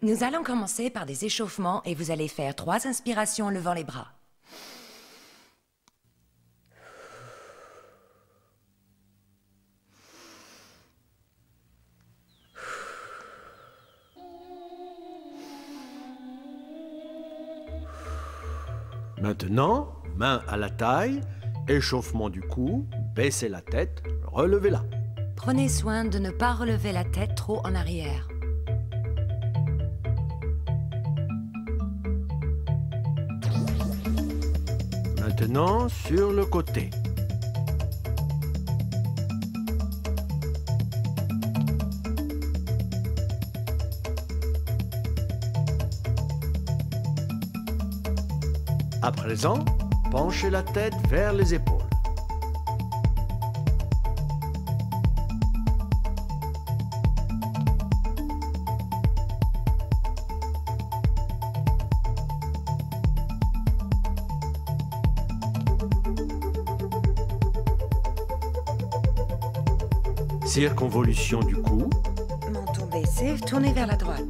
Nous allons commencer par des échauffements et vous allez faire 3 inspirations en levant les bras. Maintenant, main à la taille, échauffement du cou, baissez la tête, relevez-la. Prenez soin de ne pas relever la tête trop en arrière. Maintenant, sur le côté. À présent, penchez la tête vers les épaules. Circonvolution du cou. Menton baissé, tournez vers la droite.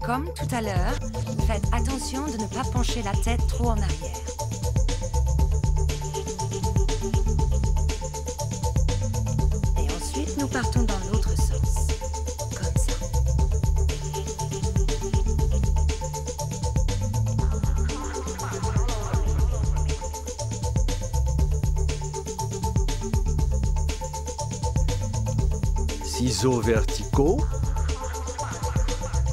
Comme tout à l'heure, faites attention de ne pas pencher la tête trop en arrière. Et ensuite, nous partons dans l'autre sens. Comme ça. Ciseaux verticaux.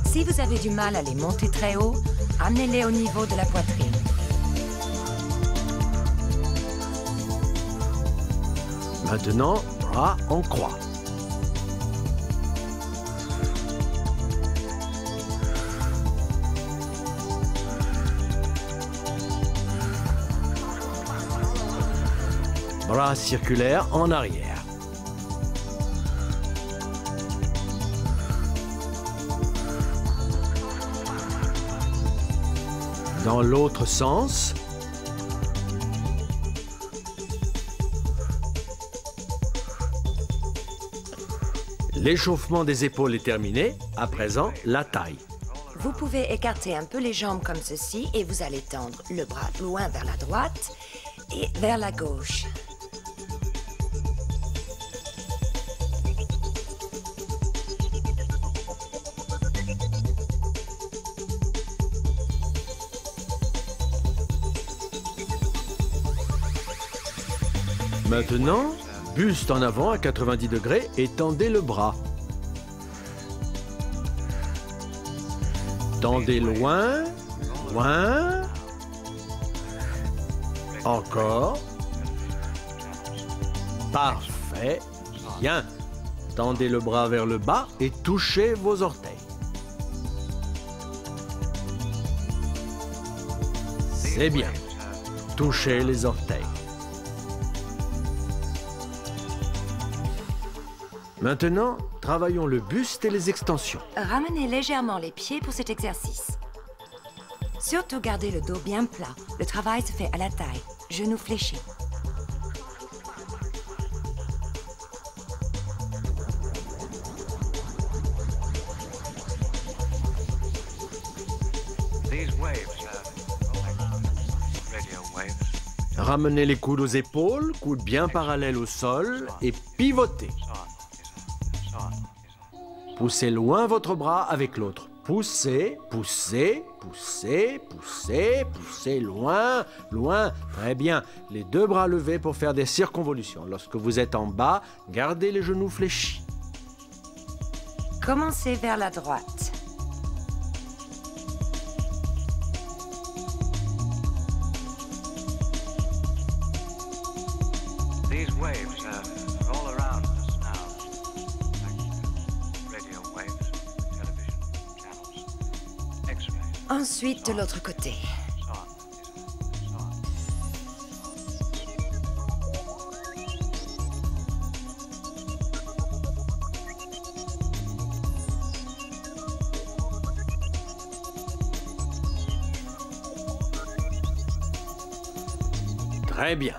Si vous avez du mal à les monter très haut, amenez-les au niveau de la poitrine. Maintenant, bras en croix. Bras circulaires en arrière. Dans l'autre sens. L'échauffement des épaules est terminé. À présent, la taille. Vous pouvez écarter un peu les jambes comme ceci et vous allez tendre le bras loin vers la droite et vers la gauche. Maintenant, buste en avant à 90 degrés et tendez le bras. Tendez loin, loin. Encore. Parfait. Bien. Tendez le bras vers le bas et touchez vos orteils. C'est bien. Touchez les orteils. Maintenant, travaillons le buste et les extensions. Ramenez légèrement les pieds pour cet exercice. Surtout gardez le dos bien plat. Le travail se fait à la taille, genoux fléchis. Ramenez les coudes aux épaules, coudes bien parallèles au sol et pivotez. Poussez loin votre bras avec l'autre. Poussez, poussez, poussez, poussez, poussez loin, loin. Très bien. Les 2 bras levés pour faire des circonvolutions. Lorsque vous êtes en bas, gardez les genoux fléchis. Commencez vers la droite. Ensuite, de l'autre côté. Très bien.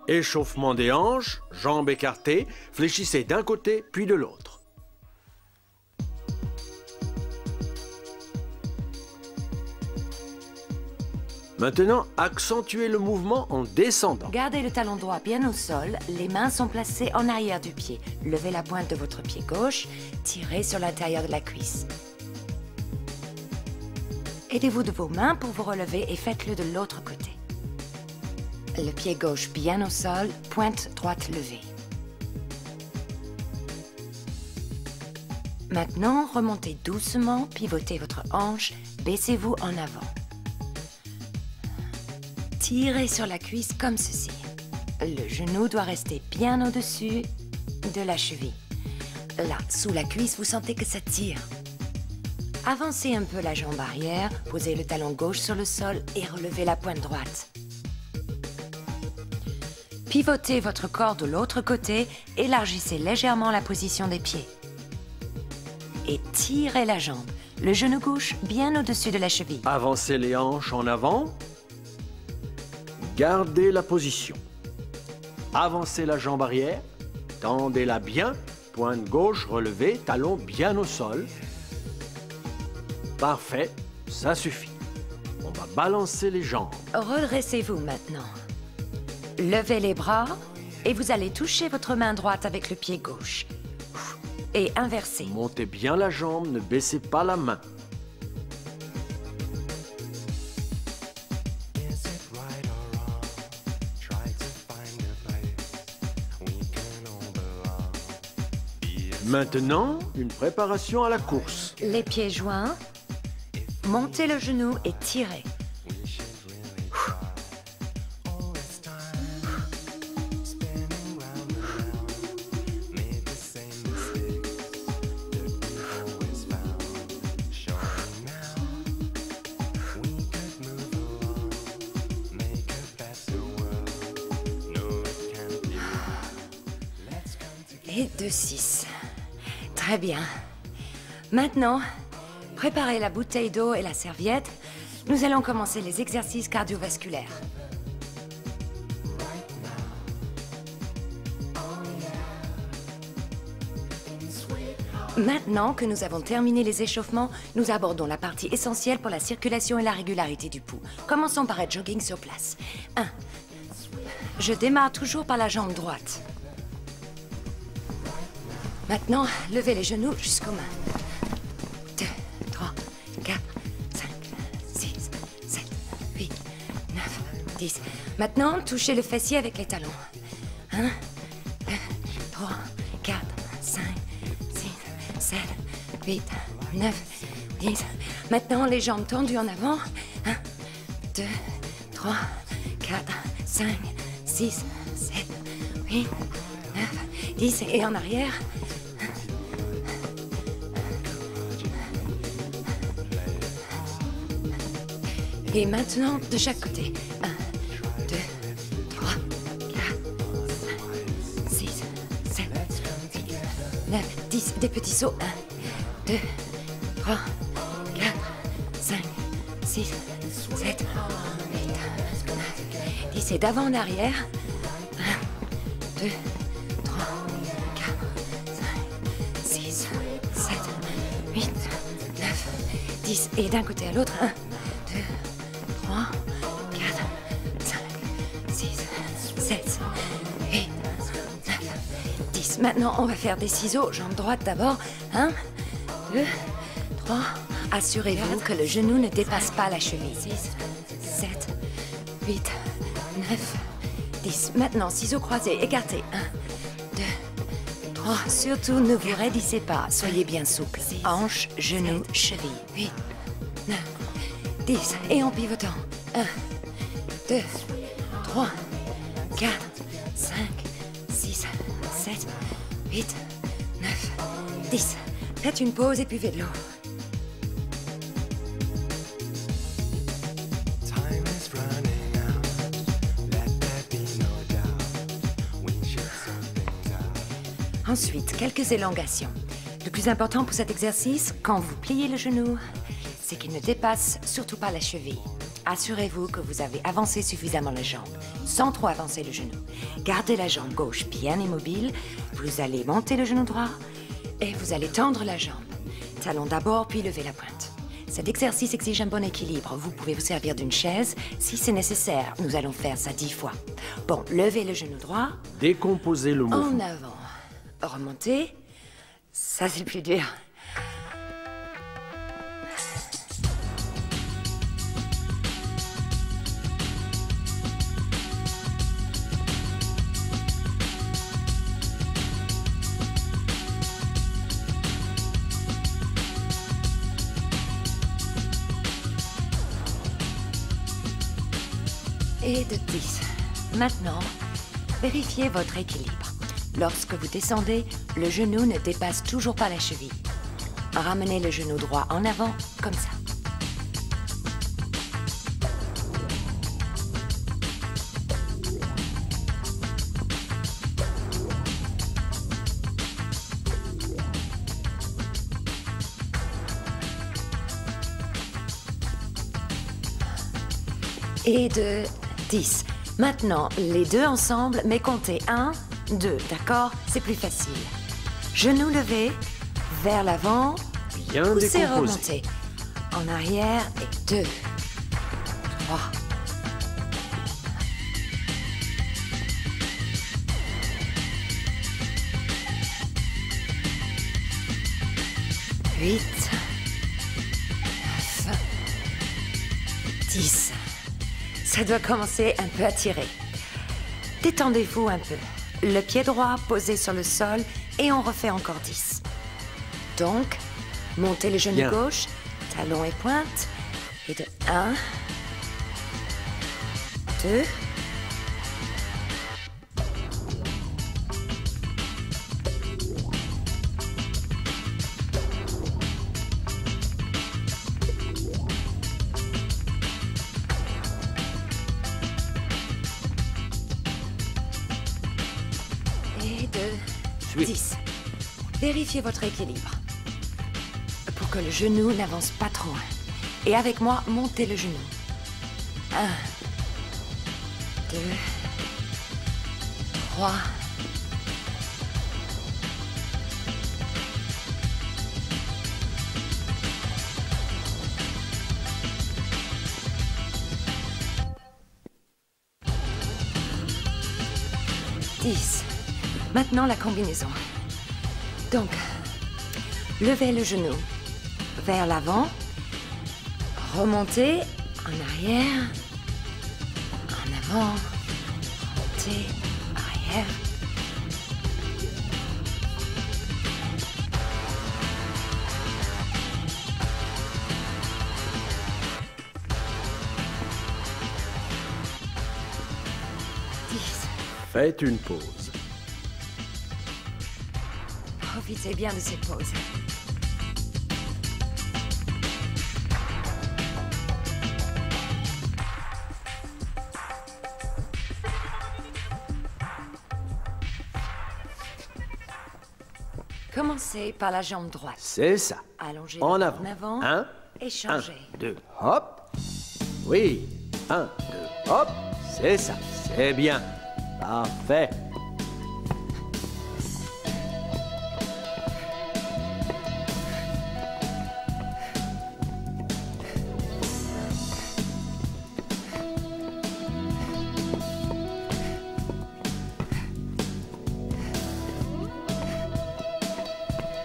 Échauffement des hanches, jambes écartées, fléchissez d'un côté puis de l'autre. Maintenant, accentuez le mouvement en descendant. Gardez le talon droit bien au sol, les mains sont placées en arrière du pied. Levez la pointe de votre pied gauche, tirez sur l'intérieur de la cuisse. Aidez-vous de vos mains pour vous relever et faites-le de l'autre côté. Le pied gauche bien au sol, pointe droite levée. Maintenant, remontez doucement, pivotez votre hanche, baissez-vous en avant. Tirez sur la cuisse comme ceci. Le genou doit rester bien au-dessus de la cheville. Là, sous la cuisse, vous sentez que ça tire. Avancez un peu la jambe arrière, posez le talon gauche sur le sol et relevez la pointe droite. Pivotez votre corps de l'autre côté, élargissez légèrement la position des pieds. Et tirez la jambe, le genou gauche bien au-dessus de la cheville. Avancez les hanches en avant. Gardez la position. Avancez la jambe arrière. Tendez-la bien. Pointe gauche relevée, talon bien au sol. Parfait, ça suffit. On va balancer les jambes. Redressez-vous maintenant. Levez les bras et vous allez toucher votre main droite avec le pied gauche. Et inversez. Montez bien la jambe, ne baissez pas la main. Maintenant, une préparation à la course. Les pieds joints, montez le genou et tirez. Et 2-6. Très bien. Maintenant, préparez la bouteille d'eau et la serviette. Nous allons commencer les exercices cardiovasculaires. Maintenant que nous avons terminé les échauffements, nous abordons la partie essentielle pour la circulation et la régularité du pouls. Commençons par être jogging sur place. 1. Je démarre toujours par la jambe droite. Maintenant, levez les genoux jusqu'aux mains. 2, 3, 4, 5, 6, 7, 8, 9, 10. Maintenant, touchez le fessier avec les talons. 1, 2, 3, 4, 5, 6, 7, 8, 9, 10. Maintenant, les jambes tendues en avant. 1, 2, 3, 4, 5, 6, 7, 8, 9, 10. Et en arrière. Et maintenant, de chaque côté. 1, 2, 3, 4, 5, 6, 7, 8, 9, 10. Des petits sauts. 1, 2, 3, 4, 5, 6, 7, 8, 9, 10. Et d'avant en arrière. 1, 2, 3, 4, 5, 6, 7, 8, 9, 10. Et d'un côté à l'autre. 1, 2, 3, 4, 5, 6, 7, 8, 9, 10. Maintenant, on va faire des ciseaux. Jambe droite d'abord. 1, 2, 3. Assurez-vous que le genou ne dépasse pas la cheville. 6, 7, 8, 9, 10. Maintenant, ciseaux croisés, écartés. 1, 2, 3. Surtout, ne vous raidissez pas. Soyez bien souple. Hanche, genou, cheville. 8, 9, 10. Et en pivotant. 1, 2, 3, 4, 5, 6, 7, 8, 9, 10. Faites une pause et buvez de l'eau. Ensuite, quelques élongations. Le plus important pour cet exercice, quand vous pliez le genou, c'est qu'il ne dépasse surtout pas la cheville. assurez-vous que vous avez avancé suffisamment la jambe, sans trop avancer le genou. Gardez la jambe gauche bien immobile. Vous allez monter le genou droit et vous allez tendre la jambe. Talon d'abord, puis lever la pointe. Cet exercice exige un bon équilibre. Vous pouvez vous servir d'une chaise si c'est nécessaire. Nous allons faire ça 10 fois. Bon, levez le genou droit. Décomposez le mouvement. En avant. Remontez. Ça, c'est le plus dur. Et de 10. Maintenant, vérifiez votre équilibre. Lorsque vous descendez, le genou ne dépasse toujours pas la cheville. Ramenez le genou droit en avant, comme ça. Et de 10. Maintenant, les deux ensemble, mais comptez 1, 2, d'accord? C'est plus facile. Genoux levés, vers l'avant, Bien poussez, décomposé. remontez. En arrière, et 2, 3. Huit, 9, 10. Ça doit commencer un peu à tirer. Détendez-vous un peu. Le pied droit posé sur le sol et on refait encore 10. Donc, montez le genou Bien. gauche, talon et pointe. Et de 1, 2, 10. Vérifiez votre équilibre. Pour que le genou n'avance pas trop. Et avec moi, montez le genou. 1, 2, 3. Maintenant, la combinaison. Donc, levez le genou vers l'avant, remontez en arrière, en avant, remontez, arrière. Faites une pause. Profitez bien de ces pauses. Commencez par la jambe droite. C'est ça. Allongez En le avant. en avant. Un, Et changez. 1, 2, hop. Oui. 1, 2, hop. C'est ça. C'est bien. Parfait.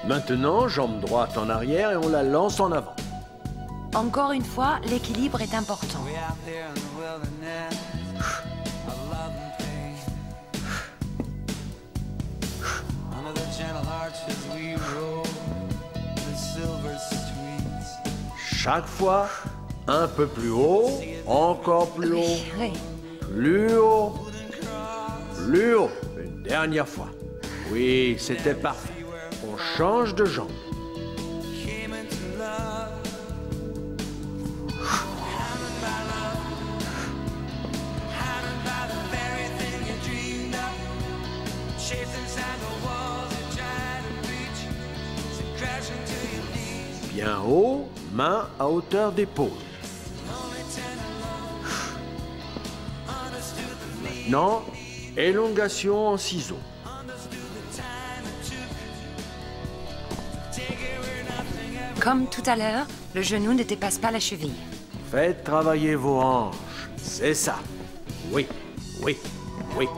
Maintenant, jambe droite en arrière et on la lance en avant. Encore une fois, l'équilibre est important. Chaque fois, un peu plus haut, encore plus haut, Oui. plus haut, plus haut. Une dernière fois. Oui, c'était parfait. On change de jambe. Bien haut, main à hauteur d'épaule. Maintenant, élongation en ciseaux. Comme tout à l'heure, le genou ne dépasse pas la cheville. Faites travailler vos hanches. C'est ça. Oui, oui, oui,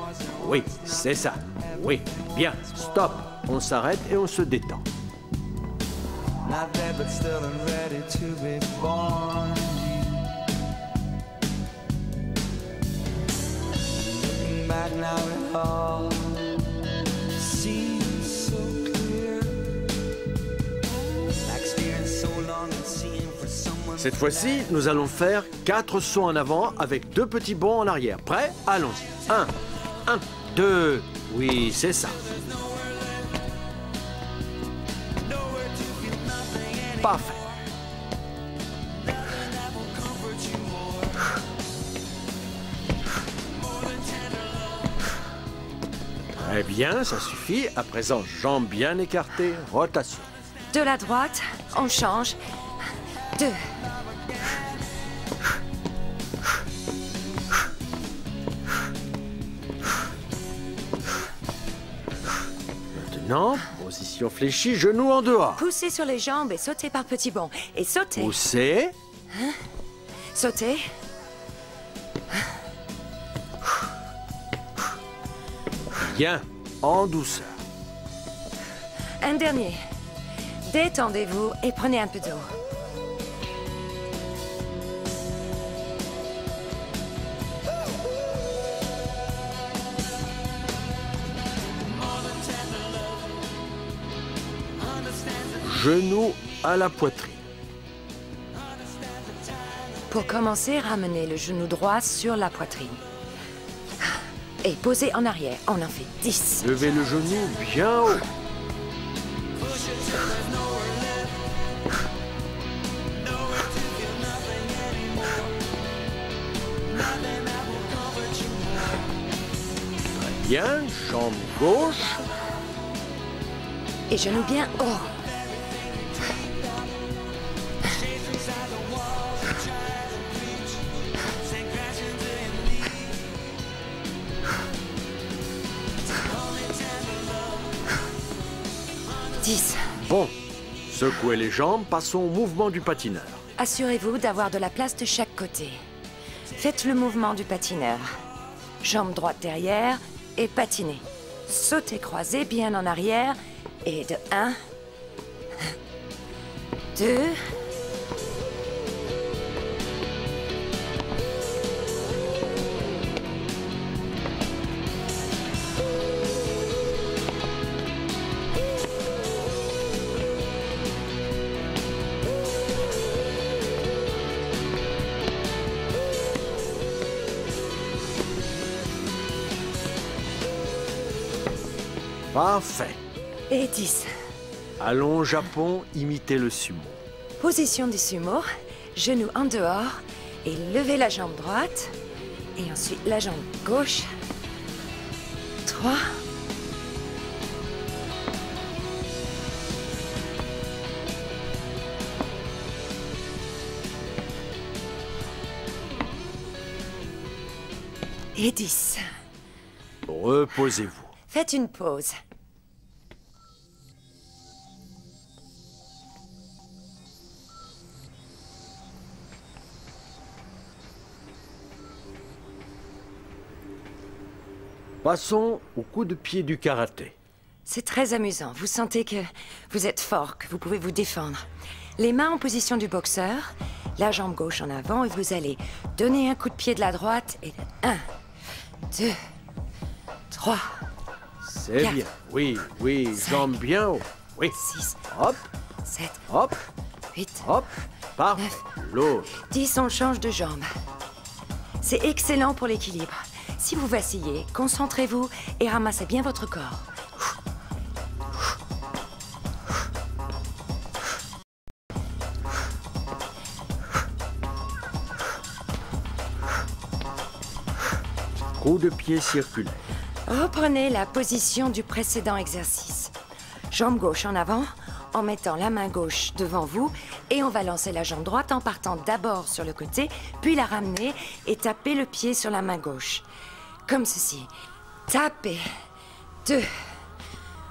oui, c'est ça. Oui, bien, stop. On s'arrête et on se détend. Not dead but still and ready to be born. Looking back now it all seems so clear. Like steering so long and seeing for someone. Cette fois-ci, nous allons faire 4 sauts en avant avec 2 petits bonds en arrière. Prêt? Allons-y. 1, 2. Oui, c'est ça. Parfait. Très bien, ça suffit. À présent, jambes bien écartées, rotation. De la droite, on change. 2. Maintenant, position fléchie, genoux en dehors. Poussez sur les jambes et sautez par petits bonds. Et sautez. Poussez. Sautez. Bien, en douceur. Un dernier. Détendez-vous et prenez un peu d'eau. Genoux à la poitrine. Pour commencer, ramenez le genou droit sur la poitrine. Et posez en arrière. On en fait 10. Levez le genou bien haut. Très bien, jambe gauche. Et genou bien haut. Bon, secouez les jambes, passons au mouvement du patineur. Assurez-vous d'avoir de la place de chaque côté. Faites le mouvement du patineur. Jambe droite derrière et patinez. Sautez croisé bien en arrière et de 1, 2... Parfait. et 10. Allons Japon, imitez le sumo. Position du sumo, genou en dehors et levez la jambe droite et ensuite la jambe gauche. 3. Et 10. Reposez-vous. Faites une pause. Passons au coup de pied du karaté. C'est très amusant. Vous sentez que vous êtes fort, que vous pouvez vous défendre. Les mains en position du boxeur, la jambe gauche en avant et vous allez donner un coup de pied de la droite et de 1, 2, 3, C'est 4, bien. Oui, oui, 5, jambes bien haut. Oui. 6, Hop, 7, hop, 8, hop. Parfait. 9. L'autre. 10, on change de jambe. C'est excellent pour l'équilibre. Si vous vacillez, concentrez-vous et ramassez bien votre corps. Coup de pied circulaire. Reprenez la position du précédent exercice. Jambe gauche en avant, en mettant la main gauche devant vous, et on va lancer la jambe droite en partant d'abord sur le côté, puis la ramener et taper le pied sur la main gauche. Comme ceci. Tapez. 2.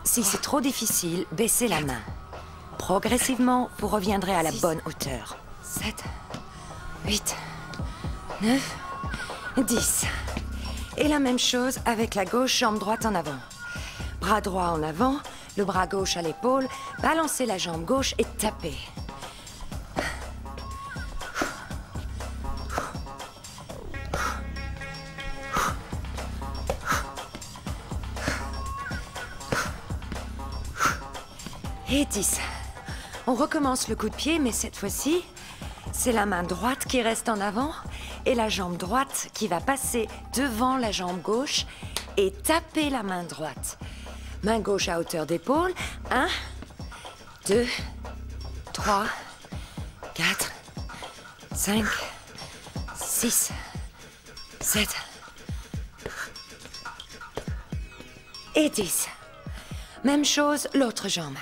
Si c'est trop difficile, baissez la main. Progressivement, vous reviendrez à la bonne hauteur. 7, 8, 9, 10. Et la même chose avec la gauche, jambe droite en avant. Bras droit en avant, le bras gauche à l'épaule, balancez la jambe gauche et tapez. Et 10. On recommence le coup de pied, mais cette fois-ci, c'est la main droite qui reste en avant et la jambe droite qui va passer devant la jambe gauche et taper la main droite. Main gauche à hauteur d'épaule. 1, 2, 3, 4, 5, 6, 7 et 10. Même chose, l'autre jambe.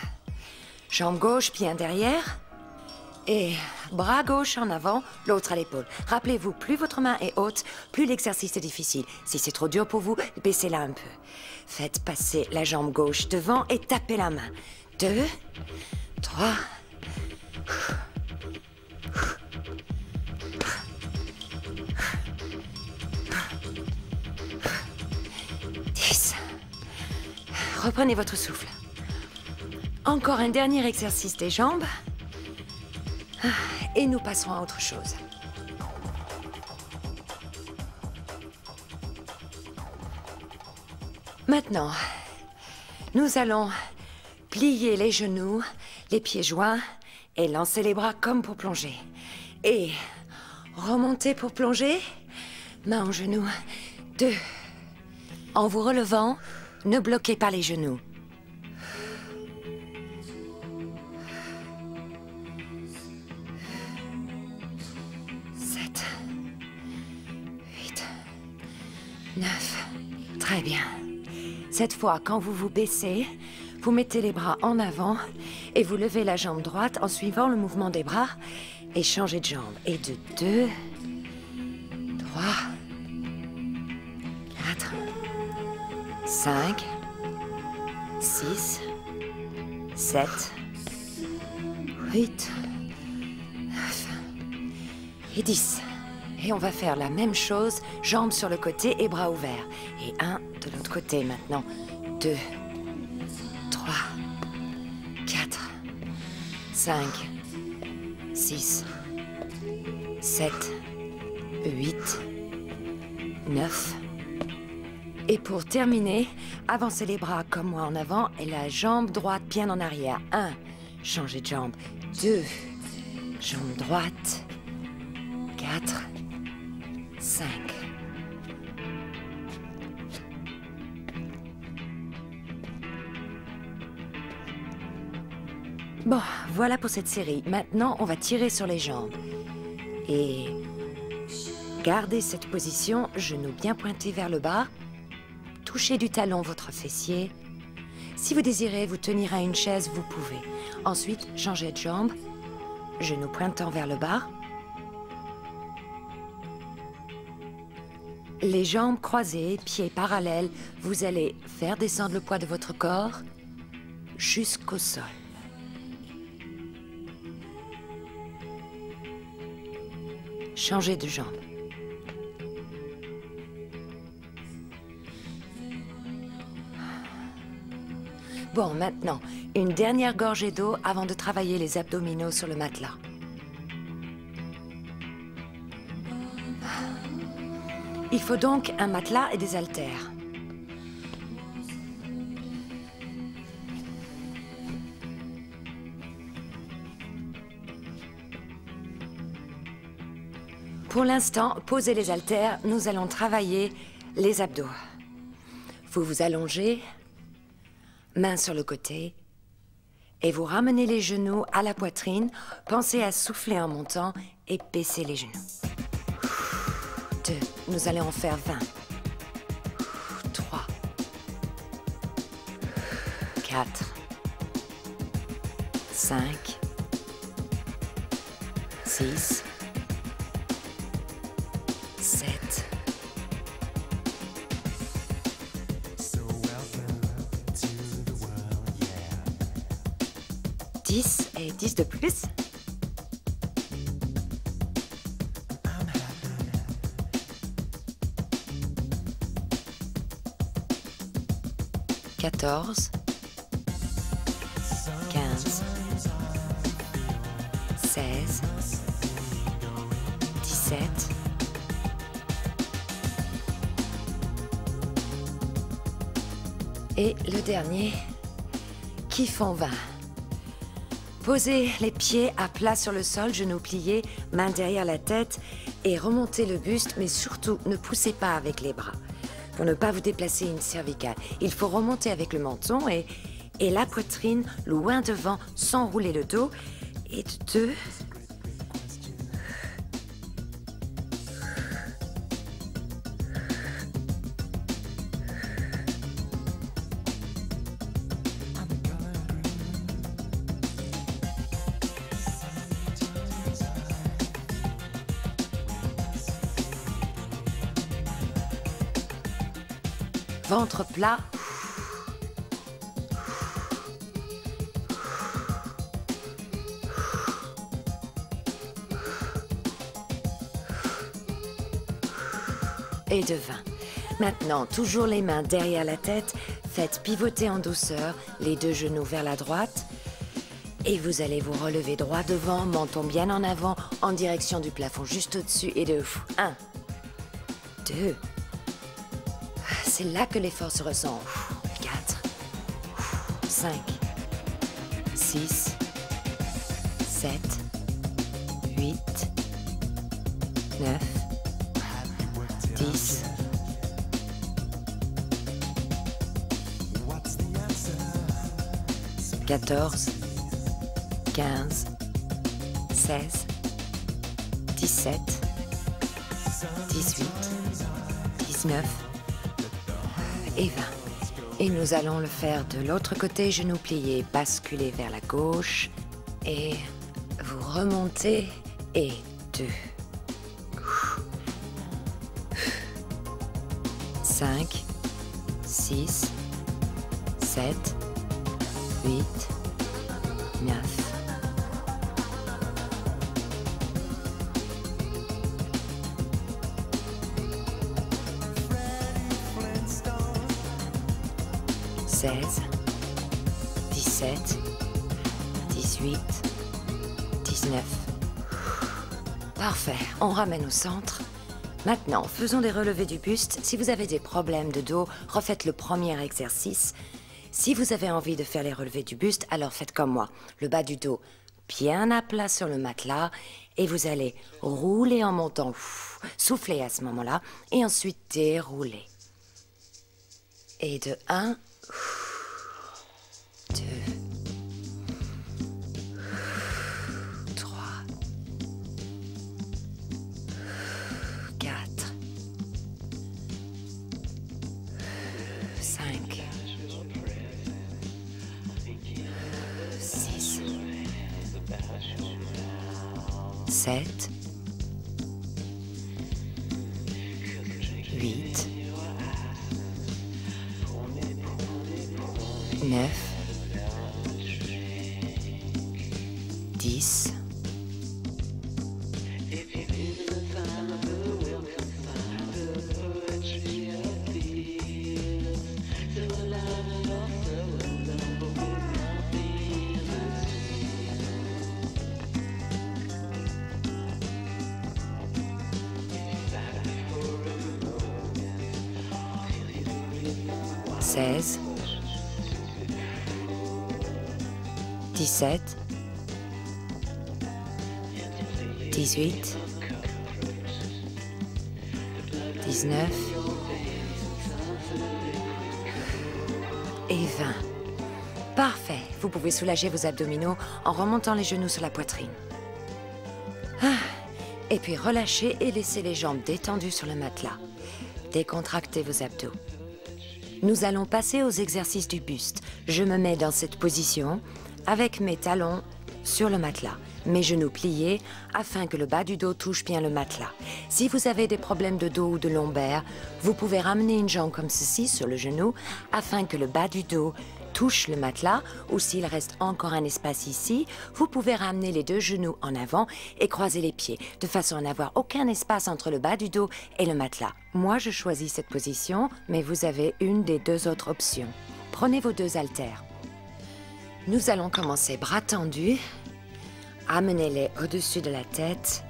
Jambe gauche bien derrière et bras gauche en avant, l'autre à l'épaule. Rappelez-vous, plus votre main est haute, plus l'exercice est difficile. Si c'est trop dur pour vous, baissez-la un peu. Faites passer la jambe gauche devant et tapez la main. 2, 3, 10. Reprenez votre souffle. Encore un dernier exercice des jambes. Et nous passerons à autre chose. Maintenant, nous allons plier les genoux, les pieds joints et lancer les bras comme pour plonger. Et remonter pour plonger, main en genou. 2. En vous relevant, ne bloquez pas les genoux. 9. Très bien. Cette fois, quand vous vous baissez, vous mettez les bras en avant et vous levez la jambe droite en suivant le mouvement des bras et changez de jambe. Et de 2, 3, 4, 5, 6, 7, 8, 9 et 10. Et on va faire la même chose, jambes sur le côté et bras ouverts. Et 1 de l'autre côté maintenant. 2, 3, 4, 5, 6, 7, 8, 9. Et pour terminer, avancez les bras comme moi en avant et la jambe droite bien en arrière. 1, changez de jambe. 2, jambe droite. 4, 5. Bon, voilà pour cette série. Maintenant, on va tirer sur les jambes. Et gardez cette position, genoux bien pointés vers le bas. Touchez du talon votre fessier. Si vous désirez vous tenir à une chaise, vous pouvez. Ensuite, changez de jambe, genoux pointant vers le bas. Les jambes croisées, pieds parallèles, vous allez faire descendre le poids de votre corps jusqu'au sol. Changez de jambe. Bon, maintenant, une dernière gorgée d'eau avant de travailler les abdominaux sur le matelas. Il faut donc un matelas et des haltères. Pour l'instant, posez les haltères, nous allons travailler les abdos. Vous vous allongez, main sur le côté, et vous ramenez les genoux à la poitrine. Pensez à souffler en montant et baisser les genoux. 2, nous allons en faire 20. 3, 4, 5, 6, 7, 10 et 10 de plus. 14, 15, 16, 17, et le dernier qui font 20. Posez les pieds à plat sur le sol, genoux pliés, mains derrière la tête et remontez le buste, mais surtout ne poussez pas avec les bras. Pour ne pas vous déplacer une cervicale, il faut remonter avec le menton et la poitrine loin devant sans rouler le dos. Et de 2. Ventre plat. Et de 20. Maintenant, toujours les mains derrière la tête. Faites pivoter en douceur les deux genoux vers la droite. Et vous allez vous relever droit devant, menton bien en avant, en direction du plafond, juste au-dessus. Et de 1, 2. C'est là que l'effort se ressent. 4, 5, 6, 7, 8, 9, 10. « 14, 15, 16, 17, 18, 19 et 20. Et nous allons le faire de l'autre côté, genoux pliés, basculer vers la gauche et vous remontez et 2. 5, 6, 7, 8, 9. « 16, 17, 18, 19. Parfait, on ramène au centre. Maintenant, faisons des relevés du buste. Si vous avez des problèmes de dos, refaites le premier exercice. Si vous avez envie de faire les relevés du buste, alors faites comme moi. Le bas du dos bien à plat sur le matelas et vous allez rouler en montant. Soufflez à ce moment-là et ensuite dérouler. Et de 1, 2, 3, 4, 5, 6, 7, 8, 9, 10, 16, 17, 18, 19 et 20. Parfait. Vous pouvez soulager vos abdominaux en remontant les genoux sur la poitrine. Et puis relâchez et laissez les jambes détendues sur le matelas. Décontractez vos abdos. Nous allons passer aux exercices du buste. Je me mets dans cette position avec mes talons sur le matelas, mes genoux pliés afin que le bas du dos touche bien le matelas. Si vous avez des problèmes de dos ou de lombaire, vous pouvez ramener une jambe comme ceci sur le genou afin que le bas du dos touche le matelas ou s'il reste encore un espace ici, vous pouvez ramener les 2 genoux en avant et croiser les pieds, de façon à n'avoir aucun espace entre le bas du dos et le matelas. Moi, je choisis cette position, mais vous avez une des 2 autres options. Prenez vos 2 haltères. Nous allons commencer bras tendus. Amenez-les au-dessus de la tête.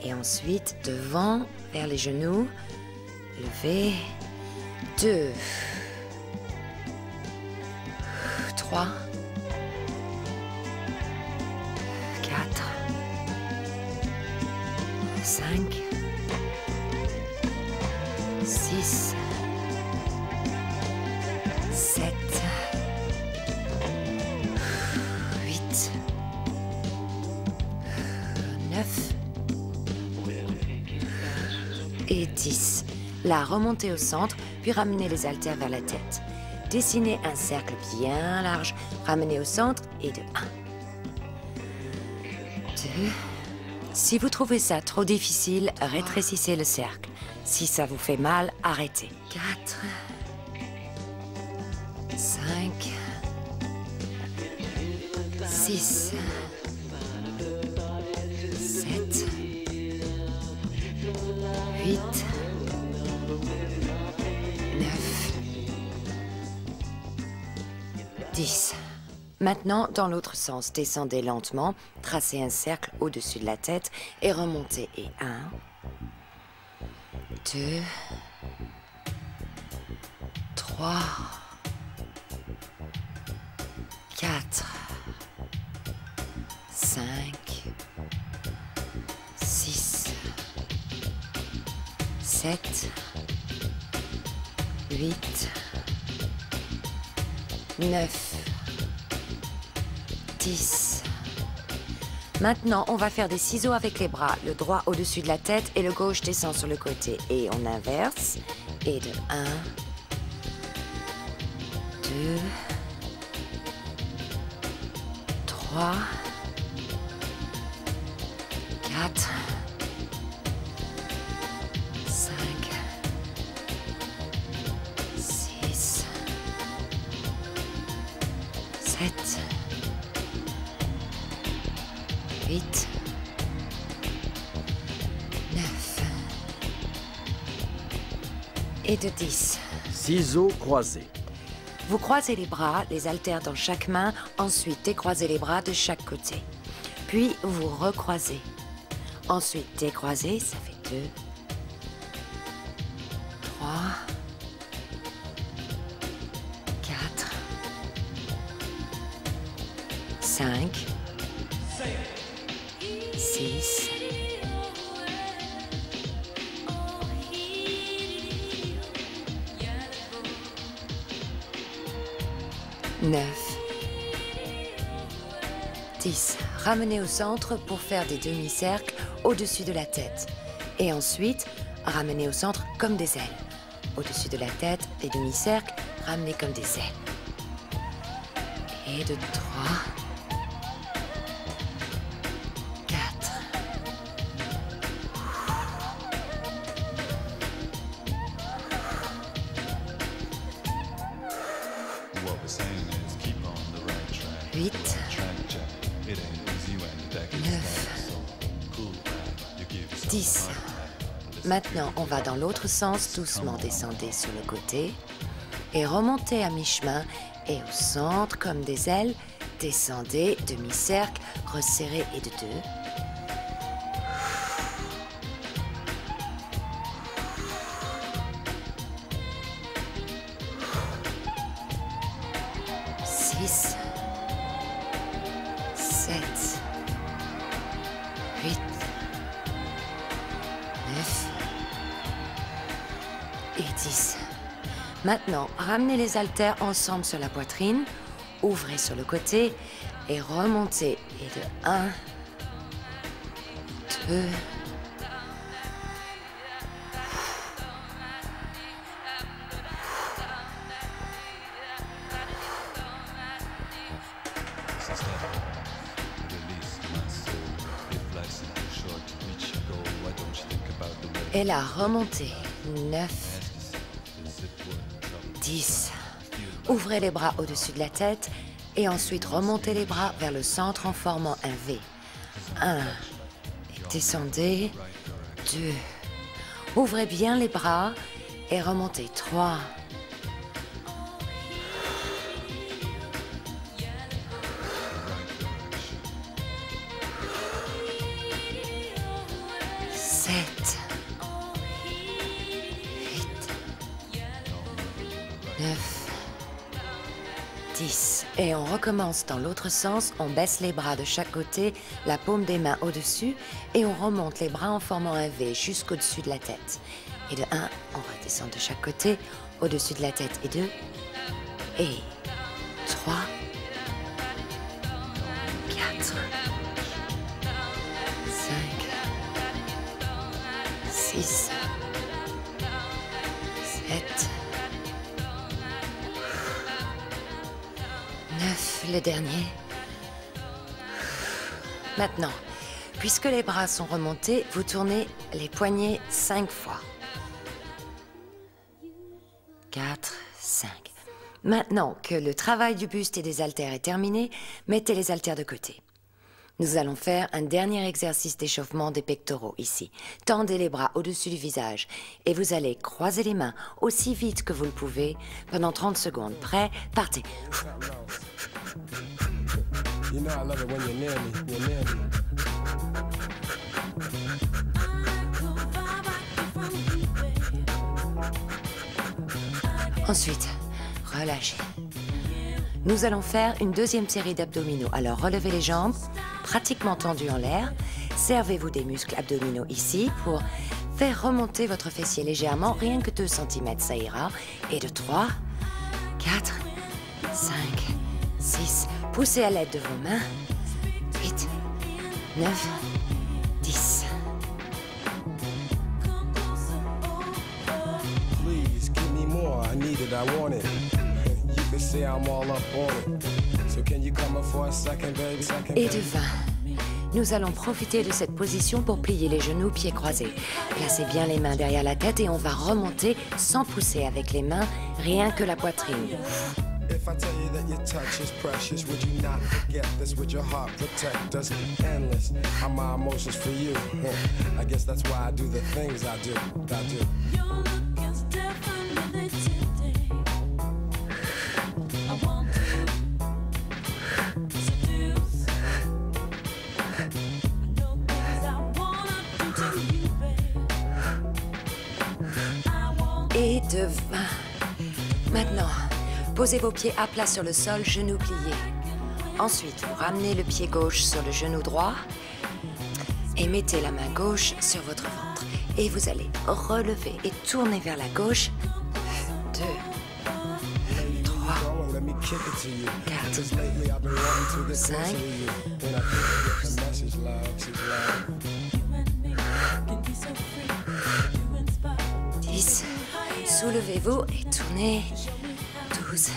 Et ensuite, devant, vers les genoux. Levez. 2. 3. 4. 5. 6. 7. 8. 9. Et 10. Là, remontez au centre, puis ramenez les haltères vers la tête. Dessinez un cercle bien large, ramenez au centre et de 1. 2. Si vous trouvez ça trop difficile, rétrécissez le cercle. Si ça vous fait mal, arrêtez. 4. 5. 6. 7. 8. 9. 10. Maintenant, dans l'autre sens, descendez lentement, tracez un cercle au-dessus de la tête et remontez. Et 1, 2, 3, 4, 5, 6, 7, 8, 9, 10. Maintenant, on va faire des ciseaux avec les bras. Le droit au-dessus de la tête et le gauche descend sur le côté. Et on inverse. Et de 1, 2, 3, 4, 5, 6, 7, 8, 9 et de 10. Ciseaux croisés. Vous croisez les bras, les haltères dans chaque main, ensuite décroisez les bras de chaque côté. Puis vous recroisez. Ensuite décroisez, ça fait 2, 3, 4, 5, 6, 9, 10. Ramenez au centre pour faire des demi-cercles au-dessus de la tête. Et ensuite, ramenez au centre comme des ailes. Au-dessus de la tête, des demi-cercles, ramenez comme des ailes. Et de 3, 4. What we're saying is keep on the right track. 8, Track check. It ain't easy when the deck is 9, stacked. So cool back. You give yourself 10. a heart attack. Maintenant, on va dans l'autre sens, doucement descendez sur le côté et remontez à mi-chemin et au centre comme des ailes, descendez, demi-cercle, resserrez et de 2. 6, 7, 8, 9 et 10. Maintenant, ramenez les haltères ensemble sur la poitrine, ouvrez sur le côté et remontez. Et de 1, 2, et la remontée. 9, 10. Ouvrez les bras au-dessus de la tête et ensuite remontez les bras vers le centre en formant un V. 1. Descendez. 2. Ouvrez bien les bras et remontez. 3. 7. 8. 9. 10. Et on recommence dans l'autre sens. On baisse les bras de chaque côté, la paume des mains au-dessus, et on remonte les bras en formant un V jusqu'au-dessus de la tête. Et de 1, on va descendre de chaque côté, au-dessus de la tête, et 2, et 3, 4, 5, 6, 7, 9, le dernier. Maintenant, puisque les bras sont remontés, vous tournez les poignets 5 fois. 4, 5. Maintenant que le travail du buste et des haltères est terminé, mettez les haltères de côté. Nous allons faire un dernier exercice d'échauffement des pectoraux ici. Tendez les bras au-dessus du visage et vous allez croiser les mains aussi vite que vous le pouvez pendant 30 secondes. Prêt? Partez. You know I love it when you're near me. You're near me. Ensuite, relâchez. Nous allons faire une deuxième série d'abdominaux. Alors relevez les jambes, pratiquement tendues en l'air. Servez-vous des muscles abdominaux ici pour faire remonter votre fessier légèrement, rien que 2 cm, ça ira. Et de 3, 4, 5, 6. Poussez à l'aide de vos mains. 8, 9, 10. Please give me more. I need it. I want it. You can say I'm all up on it. So can you come up for a second, baby? Et de 20. Nous allons profiter de cette position pour plier les genoux, pieds croisés. Placez bien les mains derrière la tête et on va remonter sans pousser avec les mains, rien que la poitrine. If I tell you that your touch is precious, would you not forget this? Would your heart protect us? Endless are my emotions for you. I guess that's why I do the things I do. Your look is different than it today. I want to seduce. I know things I wanna do to you, babe. I want Et de 20. Maintenant, posez vos pieds à plat sur le sol, genoux pliés. Ensuite, vous ramenez le pied gauche sur le genou droit et mettez la main gauche sur votre ventre. Et vous allez relever et tourner vers la gauche. 2, 3, 4, 5, 10. Soulevez-vous et tournez. 12.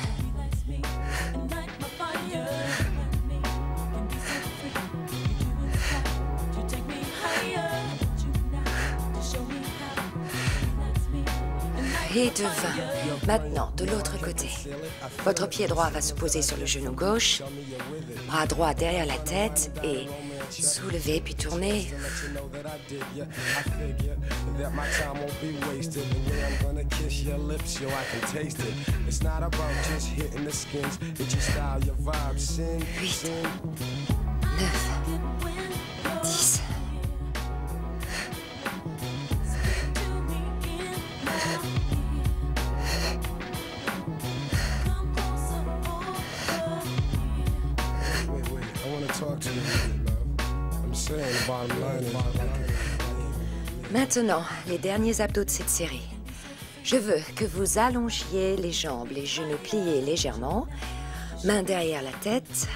Et de 20. Maintenant, de l'autre côté. Votre pied droit va se poser sur le genou gauche, bras droit derrière la tête et soulevez puis tournez. Huit, 9, 10. Maintenant, les derniers abdos de cette série. Je veux que vous allongiez les jambes, les genoux pliés légèrement, main derrière la tête,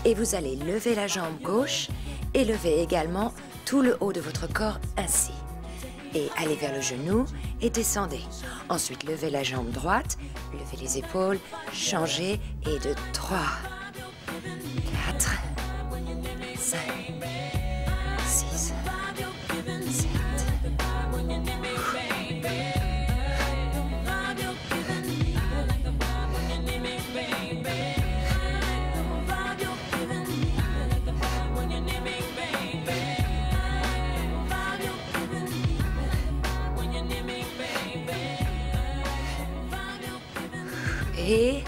et vous allez lever la jambe gauche et lever également tout le haut de votre corps ainsi. Et allez vers le genou et descendez. Ensuite, levez la jambe droite, levez les épaules, changez et de 3, 4, 5, 6, 7, 8, Et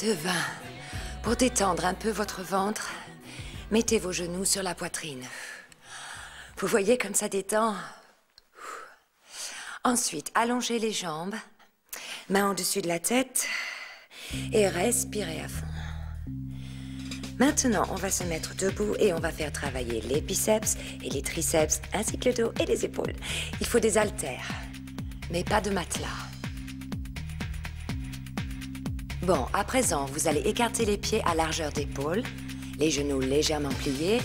de 20. Pour détendre un peu votre ventre, mettez vos genoux sur la poitrine. Vous voyez comme ça détend? Ensuite, allongez les jambes, main au-dessus de la tête et respirez à fond. Maintenant, on va se mettre debout et on va faire travailler les biceps et les triceps, ainsi que le dos et les épaules. Il faut des haltères, mais pas de matelas. Bon, à présent, vous allez écarter les pieds à largeur d'épaule, les genoux légèrement pliés,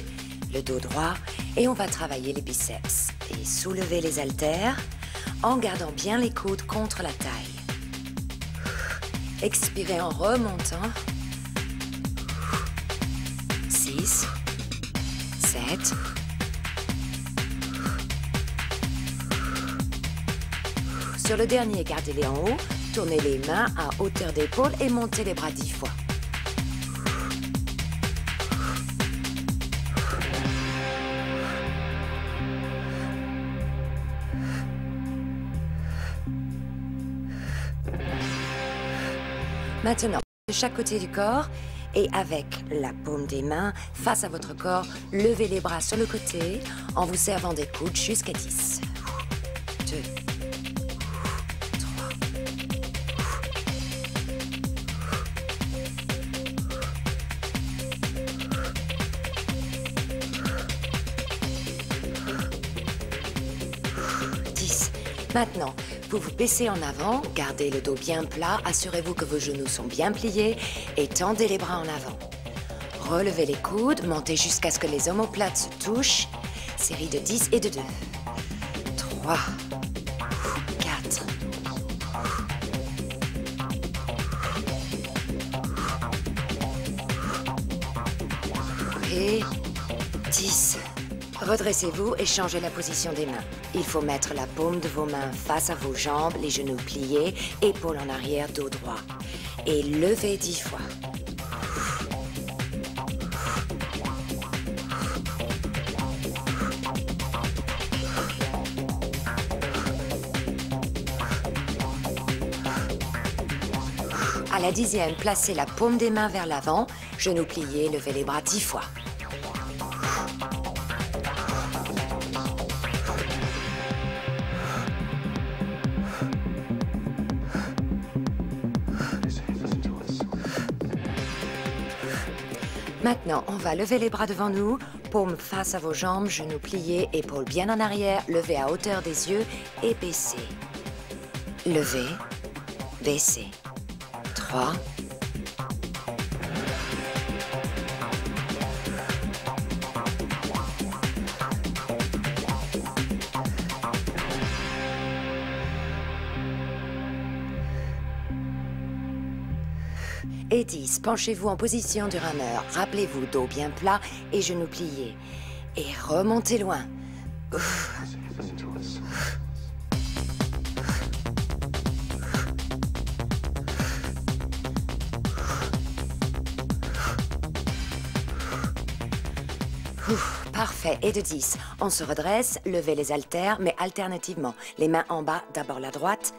le dos droit, et on va travailler les biceps. Et soulever les haltères en gardant bien les coudes contre la taille. Expirez en remontant. 6, 7. Sur le dernier, gardez-les en haut, tournez les mains à hauteur d'épaule et montez les bras 10 fois. Maintenant, de chaque côté du corps et avec la paume des mains face à votre corps, levez les bras sur le côté en vous servant des coudes jusqu'à 10. 2, 3. Maintenant, vous vous baissez en avant, gardez le dos bien plat, assurez-vous que vos genoux sont bien pliés et tendez les bras en avant. Relevez les coudes, montez jusqu'à ce que les omoplates se touchent. Série de 10 et de 2. 3, 4. Et 10. Redressez-vous et changez la position des mains. Il faut mettre la paume de vos mains face à vos jambes, les genoux pliés, épaules en arrière, dos droit. Et levez 10 fois. À la 10e, placez la paume des mains vers l'avant, genoux pliés, levez les bras 10 fois. Maintenant, on va lever les bras devant nous, paume face à vos jambes, genoux pliés, épaules bien en arrière, levez à hauteur des yeux et baissez. Levez, baissez. 3. Et 10. Penchez-vous en position du rameur. Rappelez-vous, dos bien plat et genoux pliés. Et remontez loin. Parfait. Et de 10. On se redresse, levez les haltères, mais alternativement. Les mains en bas, d'abord la droite.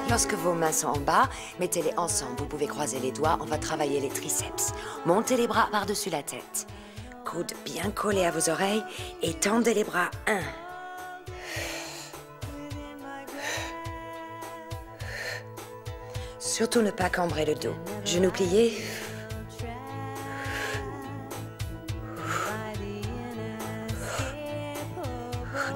Lorsque vos mains sont en bas, mettez-les ensemble. Vous pouvez croiser les doigts, on va travailler les triceps. Montez les bras par-dessus la tête. Coudes bien collés à vos oreilles et tendez les bras. 1. Surtout ne pas cambrer le dos. Genoux pliés.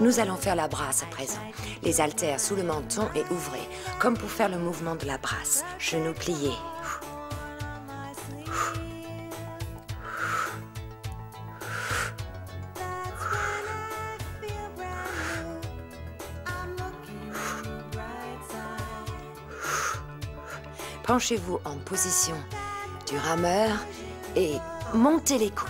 Nous allons faire la brasse à présent. Les haltères sous le menton et ouvrez, comme pour faire le mouvement de la brasse. Genoux pliés. Penchez-vous en position du rameur et montez les coudes.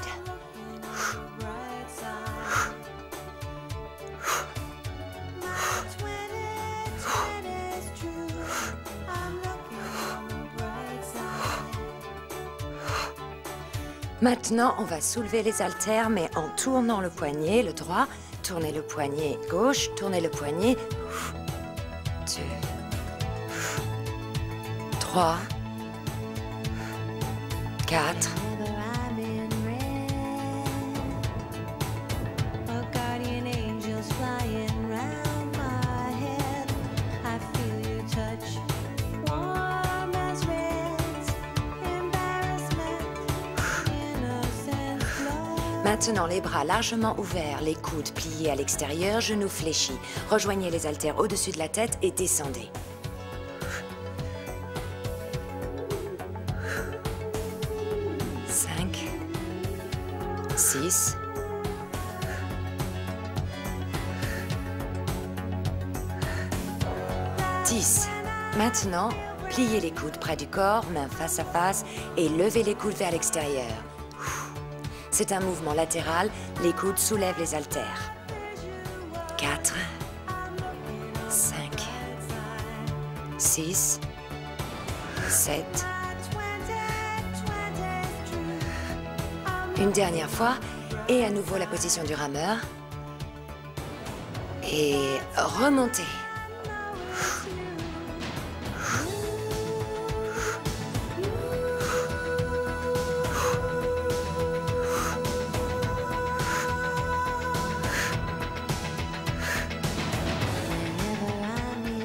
Maintenant, on va soulever les haltères, mais en tournant le poignet, le droit. Tournez le poignet gauche, tournez le poignet. 2, 3, 4. Maintenant, les bras largement ouverts, les coudes pliés à l'extérieur, genoux fléchis. Rejoignez les haltères au-dessus de la tête et descendez. Cinq, 6, 10. Maintenant, pliez les coudes près du corps, mains face à face, et levez les coudes vers l'extérieur. C'est un mouvement latéral, les coudes soulèvent les haltères. 4, 5, 6, 7. Une dernière fois, et à nouveau la position du rameur. Et remontez.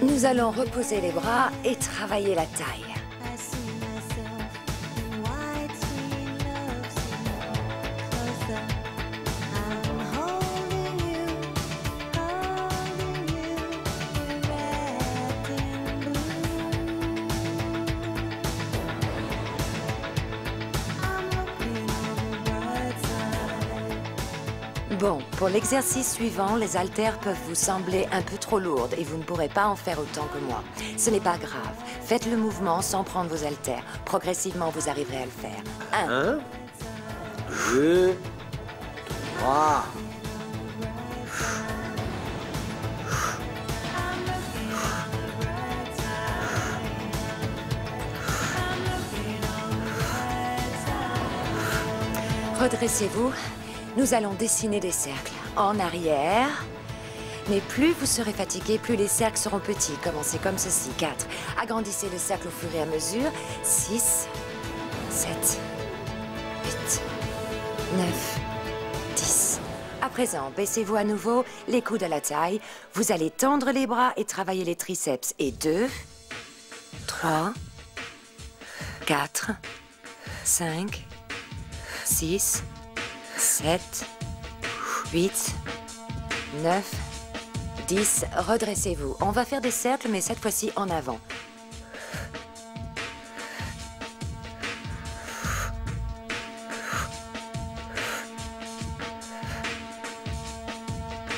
Nous allons reposer les bras et travailler la taille. Bon, pour l'exercice suivant, les haltères peuvent vous sembler un peu trop lourdes et vous ne pourrez pas en faire autant que moi. Ce n'est pas grave. Faites le mouvement sans prendre vos haltères. Progressivement, vous arriverez à le faire. 1, 2, 3. Redressez-vous. Nous allons dessiner des cercles en arrière. Mais plus vous serez fatigué, plus les cercles seront petits. Commencez comme ceci. 4. Agrandissez le cercle au fur et à mesure. 6, 7, 8, 9, 10. À présent, baissez-vous à nouveau, les coudes à la taille. Vous allez tendre les bras et travailler les triceps. Et 2, 3, 4, 5, 6, 7, 8, 9, 10. Redressez-vous. On va faire des cercles, mais cette fois-ci en avant.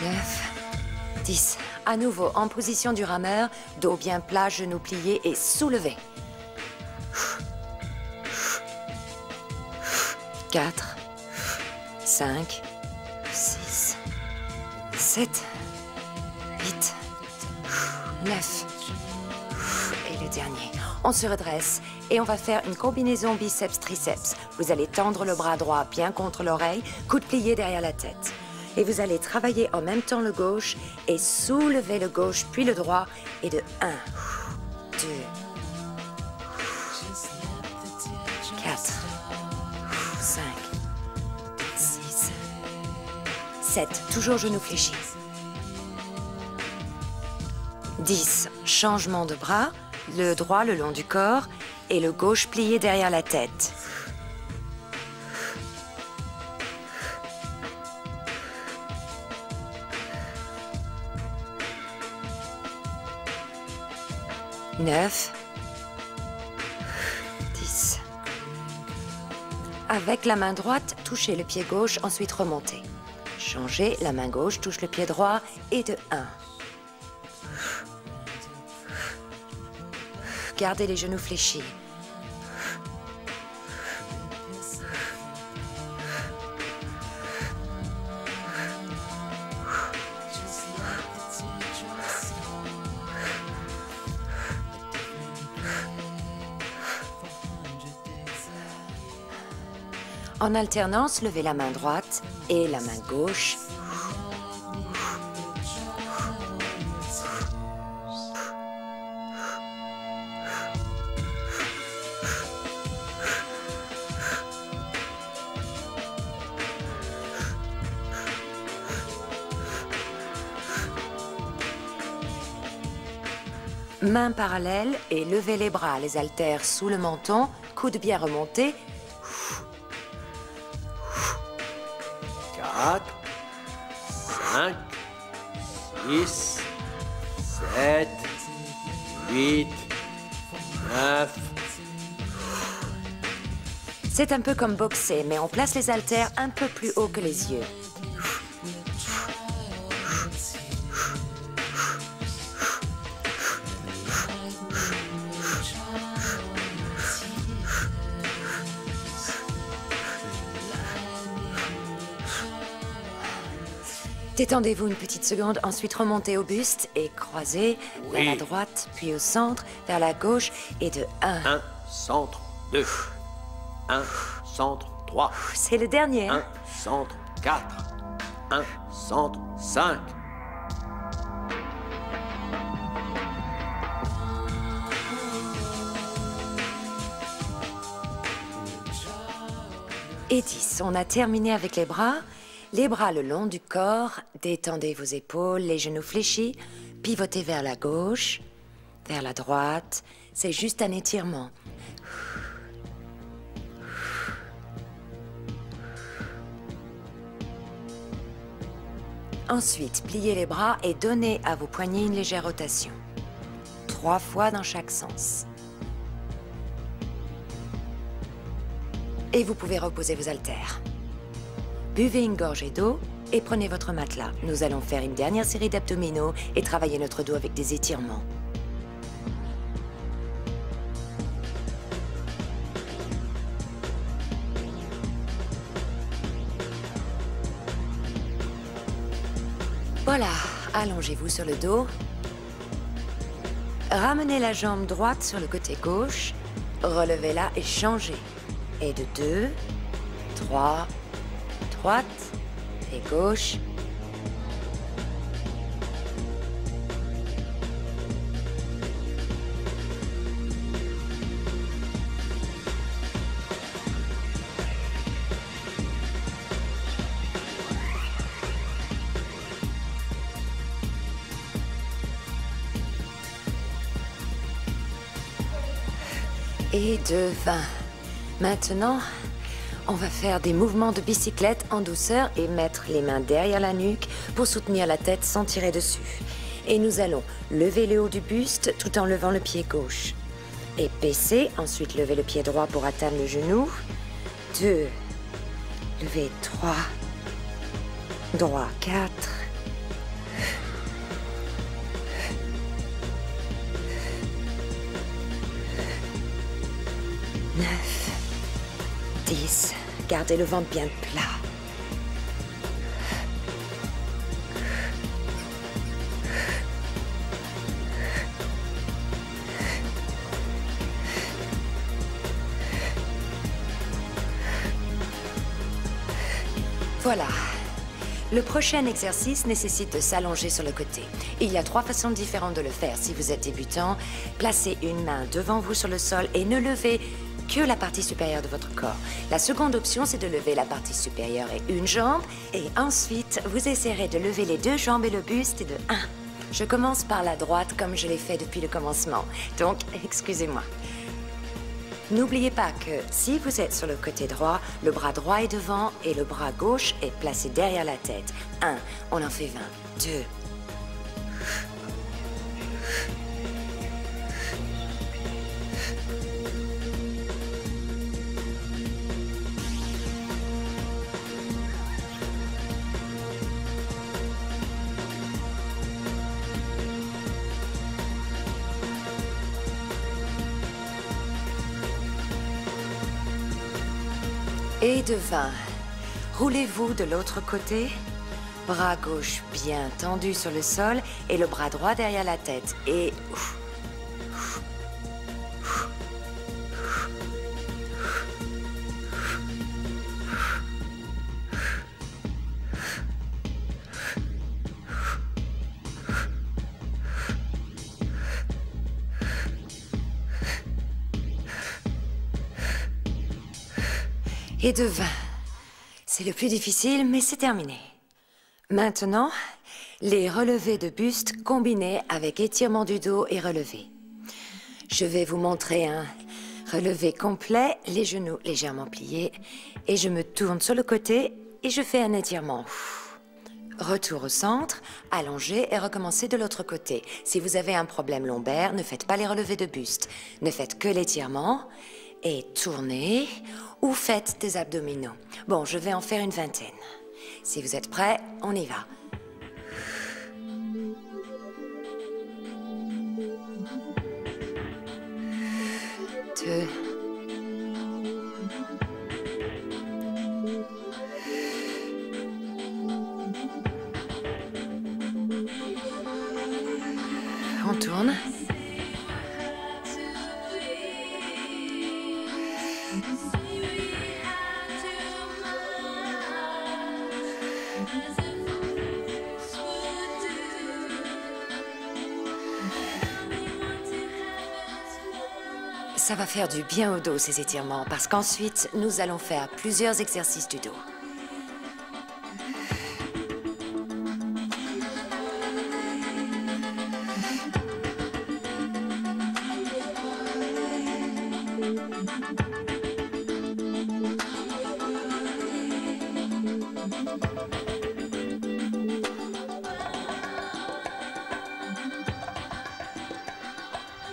9, 10. À nouveau, en position du rameur, dos bien plat, genoux pliés et soulevés. 4, 5, 6, 7, 8, 9. Et le dernier. On se redresse et on va faire une combinaison biceps-triceps. Vous allez tendre le bras droit bien contre l'oreille, coude plié derrière la tête. Et vous allez travailler en même temps le gauche et soulever le gauche puis le droit. Et de 1, 2, 4, 5, 6, 7. Toujours genoux fléchis. 10. Changement de bras. Le droit le long du corps et le gauche plié derrière la tête. 9, 10. Avec la main droite, touchez le pied gauche, ensuite remontez. Changez, la main gauche touche le pied droit et de 1. Gardez les genoux fléchis. En alternance, levez la main droite et la main gauche. Mains parallèles et levez les bras, les haltères sous le menton, coudes bien remontés. 4, 5, 6, 7, 8, 9. C'est un peu comme boxer, mais on place les haltères un peu plus haut que les yeux. Détendez-vous une petite seconde, ensuite remontez au buste et croisez vers la droite, puis au centre, vers la gauche et de 1. 1, centre, 2. 1, centre, 3. C'est le dernier. 1, centre, 4. 1, centre, 5. Et 10. On a terminé avec les bras. Les bras le long du corps, détendez vos épaules, les genoux fléchis, pivotez vers la gauche, vers la droite. C'est juste un étirement. Ensuite, pliez les bras et donnez à vos poignets une légère rotation. 3 fois dans chaque sens. Et vous pouvez reposer vos haltères. Buvez une gorgée d'eau et prenez votre matelas. Nous allons faire une dernière série d'abdominaux et travailler notre dos avec des étirements. Voilà, allongez-vous sur le dos. Ramenez la jambe droite sur le côté gauche. Relevez-la et changez. Et de 2, 3, droite et gauche. Et de 20. Maintenant, on va faire des mouvements de bicyclette en douceur et mettre les mains derrière la nuque pour soutenir la tête sans tirer dessus. Et nous allons lever le haut du buste tout en levant le pied gauche. Et baisser, ensuite lever le pied droit pour atteindre le genou. 2, lever 3, droit 4, 9, 10. Gardez le ventre bien plat. Voilà. Le prochain exercice nécessite de s'allonger sur le côté. Il y a 3 façons différentes de le faire. Si vous êtes débutant, placez une main devant vous sur le sol et ne levez que la partie supérieure de votre corps. La seconde option, c'est de lever la partie supérieure et une jambe. Et ensuite, vous essayerez de lever les 2 jambes et le buste et de 1. Je commence par la droite comme je l'ai fait depuis le commencement. Donc, excusez-moi. N'oubliez pas que si vous êtes sur le côté droit, le bras droit est devant et le bras gauche est placé derrière la tête. 1, on en fait 20. 2. Et de 20. Roulez-vous de l'autre côté. Bras gauche bien tendu sur le sol et le bras droit derrière la tête. Et... Et de 20. C'est le plus difficile, mais c'est terminé. Maintenant, les relevés de buste combinés avec étirement du dos et relevé. Je vais vous montrer un relevé complet, les genoux légèrement pliés, et je me tourne sur le côté et je fais un étirement. Retour au centre, allongez et recommencez de l'autre côté. Si vous avez un problème lombaire, ne faites pas les relevés de buste. Ne faites que l'étirement et tournez ou faites des abdominaux. Bon, je vais en faire une vingtaine. Si vous êtes prêts, on y va. Deux. On tourne. Ça va faire du bien au dos, ces étirements, parce qu'ensuite, nous allons faire plusieurs exercices du dos.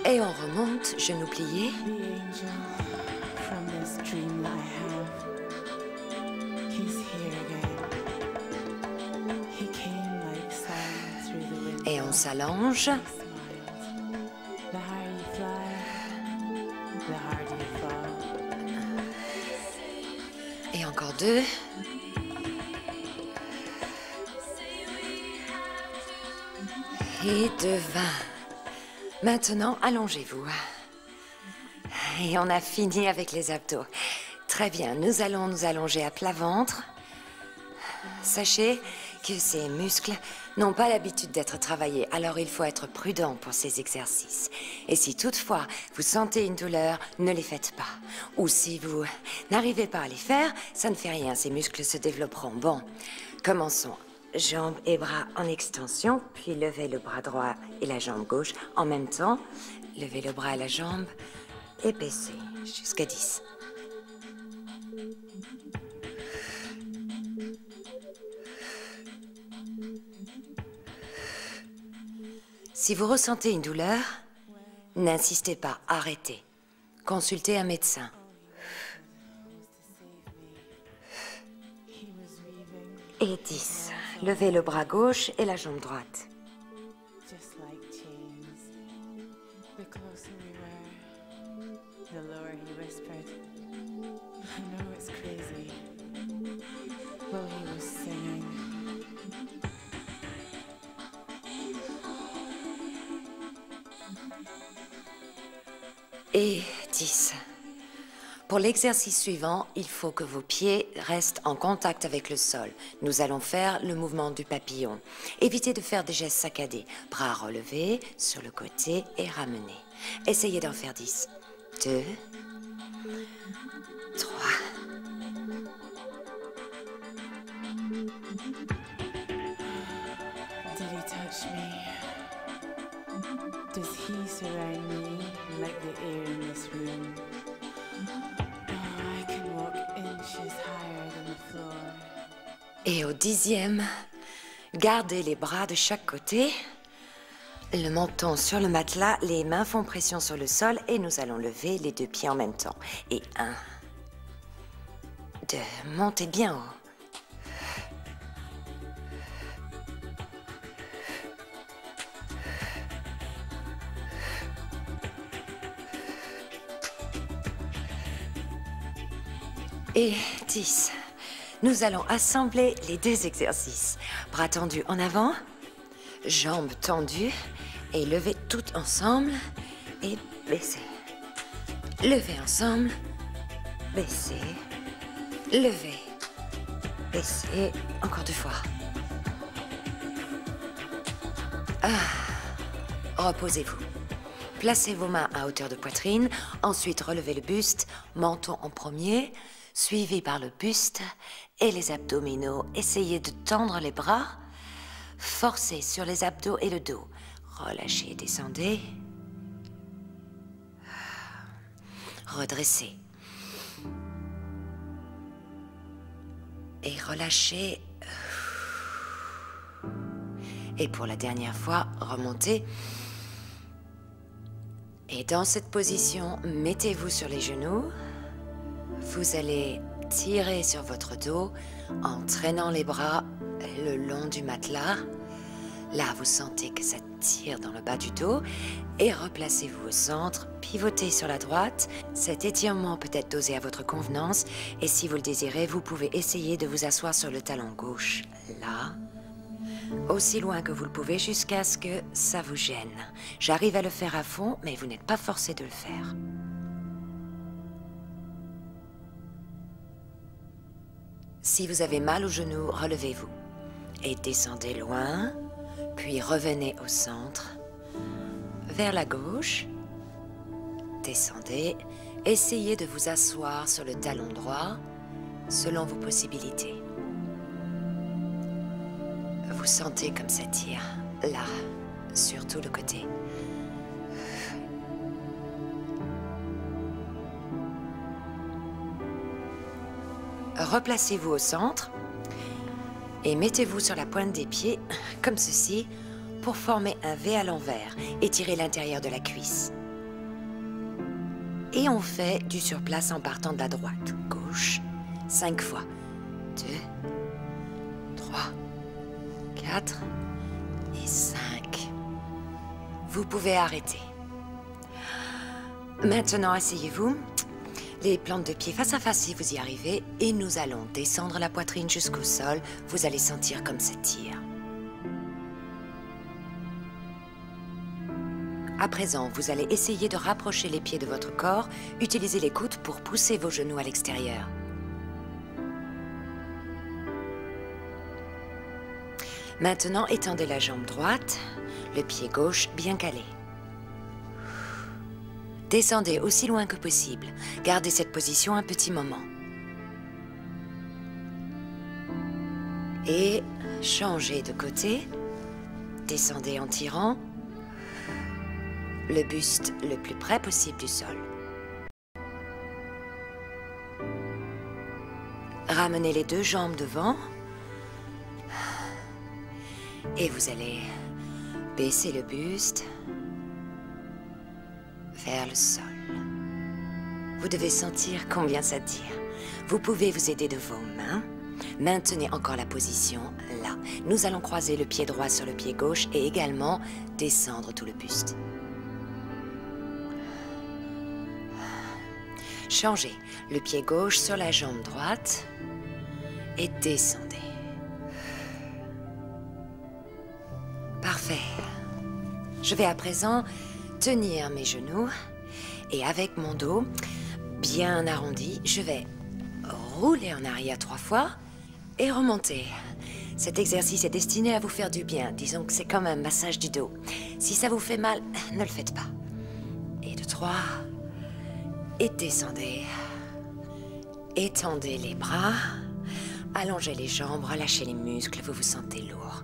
Et on remonte, genoux pliés. The angel from this dream that I have, he's here again. He came like sun through the window. Et on s'allonge. Smiled. The higher you fly, the harder you fall. Et encore deux. Et de 20. Maintenant, allongez-vous. Et on a fini avec les abdos. Très bien, nous allons nous allonger à plat ventre. Sachez que ces muscles n'ont pas l'habitude d'être travaillés, alors il faut être prudent pour ces exercices. Et si toutefois vous sentez une douleur, ne les faites pas. Ou si vous n'arrivez pas à les faire, ça ne fait rien, ces muscles se développeront. Bon, commençons. Jambes et bras en extension, puis levez le bras droit et la jambe gauche en même temps. Levez le bras et la jambe et baissez jusqu'à 10. Si vous ressentez une douleur, n'insistez pas, arrêtez. Consultez un médecin. Et 10. Levez le bras gauche et la jambe droite. Just like chains. The closer we were, the lower he whispered. I know it's crazy. While he was singing. Et 10. Pour l'exercice suivant, il faut que vos pieds restent en contact avec le sol. Nous allons faire le mouvement du papillon. Évitez de faire des gestes saccadés. Bras relevés sur le côté et ramenés. Essayez d'en faire 10. 2, 3. Did he touch me? Does he surround me like the air in this room? Oh, I can walk inches higher than the floor. Et au 10e, gardez les bras de chaque côté. Le menton sur le matelas, les mains font pression sur le sol et nous allons lever les deux pieds en même temps. Et 1, 2, montez bien haut. Et 10. Nous allons assembler les deux exercices. Bras tendus en avant, jambes tendues et levez toutes ensemble et baissez. Levez ensemble, baissez, levez, baissez, encore 2 fois. Reposez-vous. Placez vos mains à hauteur de poitrine, ensuite relevez le buste, menton en premier, suivi par le buste et les abdominaux. Essayez de tendre les bras. Forcez sur les abdos et le dos. Relâchez, descendez. Redressez. Et relâchez. Et pour la dernière fois, remontez. Et dans cette position, mettez-vous sur les genoux. Vous allez tirer sur votre dos en traînant les bras le long du matelas. Là, vous sentez que ça tire dans le bas du dos. Et replacez-vous au centre, pivotez sur la droite. Cet étirement peut être dosé à votre convenance. Et si vous le désirez, vous pouvez essayer de vous asseoir sur le talon gauche. Là. Aussi loin que vous le pouvez jusqu'à ce que ça vous gêne. J'arrive à le faire à fond, mais vous n'êtes pas forcé de le faire. Si vous avez mal au genou, relevez-vous. Et descendez loin, puis revenez au centre. Vers la gauche. Descendez. Essayez de vous asseoir sur le talon droit, selon vos possibilités. Vous sentez comme ça tire, là, sur tout le côté. Replacez-vous au centre et mettez-vous sur la pointe des pieds, comme ceci, pour former un V à l'envers. Étirez l'intérieur de la cuisse. Et on fait du surplace en partant de la droite, gauche, 5 fois. 2, 3, 4 et 5. Vous pouvez arrêter. Maintenant, asseyez-vous. Les plantes de pied face à face si vous y arrivez. Et nous allons descendre la poitrine jusqu'au sol. Vous allez sentir comme ça tire. À présent, vous allez essayer de rapprocher les pieds de votre corps. Utilisez les coudes pour pousser vos genoux à l'extérieur. Maintenant, étendez la jambe droite, le pied gauche bien calé. Descendez aussi loin que possible. Gardez cette position un petit moment. Et changez de côté. Descendez en tirant. Le buste le plus près possible du sol. Ramenez les deux jambes devant. Et vous allez baisser le buste vers le sol. Vous devez sentir combien ça tire. Vous pouvez vous aider de vos mains. Maintenez encore la position là. Nous allons croiser le pied droit sur le pied gauche et également descendre tout le buste. Changez le pied gauche sur la jambe droite et descendez. Parfait. Je vais à présent tenir mes genoux et avec mon dos bien arrondi, je vais rouler en arrière 3 fois et remonter. Cet exercice est destiné à vous faire du bien. Disons que c'est comme un massage du dos. Si ça vous fait mal, ne le faites pas. Et de 3. Et descendez. Étendez les bras. Allongez les jambes, relâchez les muscles, vous vous sentez lourd.